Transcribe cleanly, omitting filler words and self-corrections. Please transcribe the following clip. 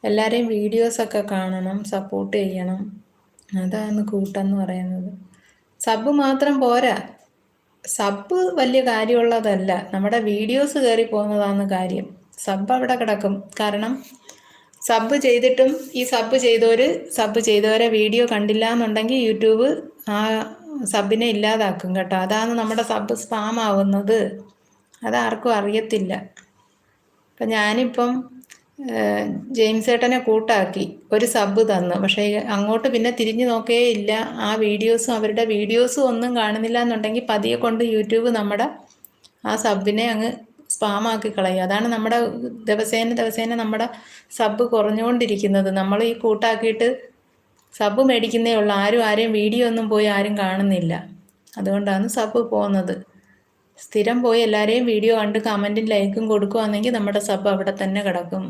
എല്ലാവരെയും വീഡിയോസൊക്കെ കാണണം, സപ്പോർട്ട് ചെയ്യണം. അതാണ് കൂട്ടെന്ന് പറയുന്നത്. സബ് മാത്രം പോരാ, സബ് വലിയ കാര്യമുള്ളതല്ല, നമ്മുടെ വീഡിയോസ് കയറി പോകുന്നതാണ് കാര്യം. സബ് അവിടെ കിടക്കും. കാരണം സബ് ചെയ്തിട്ടും ഈ സബ് ചെയ്തവരെ വീഡിയോ കണ്ടില്ല എന്നുണ്ടെങ്കിൽ യൂട്യൂബ് ആ സബിനെ ഇല്ലാതാക്കും കേട്ടോ. അതാണ് നമ്മുടെ സബ് സ്പാം ആവുന്നത്. അതാർക്കും അറിയത്തില്ല. അപ്പം ഞാനിപ്പം ജെയിംസ് ഏട്ടനെ കൂട്ടാക്കി, ഒരു സബ് തന്നു. പക്ഷേ അങ്ങോട്ട് പിന്നെ തിരിഞ്ഞു നോക്കേ ഇല്ല. ആ വീഡിയോസും അവരുടെ വീഡിയോസും ഒന്നും കാണുന്നില്ല എന്നുണ്ടെങ്കിൽ പതിയെ കൊണ്ട് യൂട്യൂബ് നമ്മുടെ ആ സബിനെ അങ്ങ് സ്പാമാക്കി കളയും. അതാണ് നമ്മുടെ ദിവസേന നമ്മുടെ സബ് കുറഞ്ഞുകൊണ്ടിരിക്കുന്നത്. നമ്മൾ ഈ കൂട്ടാക്കിയിട്ട് സബ് മേടിക്കുന്നേ ഉള്ളൂ. ആരെയും വീഡിയോ ഒന്നും പോയി ആരും കാണുന്നില്ല. അതുകൊണ്ടാണ് സബ് പോകുന്നത്. സ്ഥിരം പോയി എല്ലാവരെയും വീഡിയോ കണ്ട് കമൻറ്റും ലൈക്കും കൊടുക്കുകയാണെങ്കിൽ നമ്മുടെ സബ് അവിടെ തന്നെ കിടക്കും.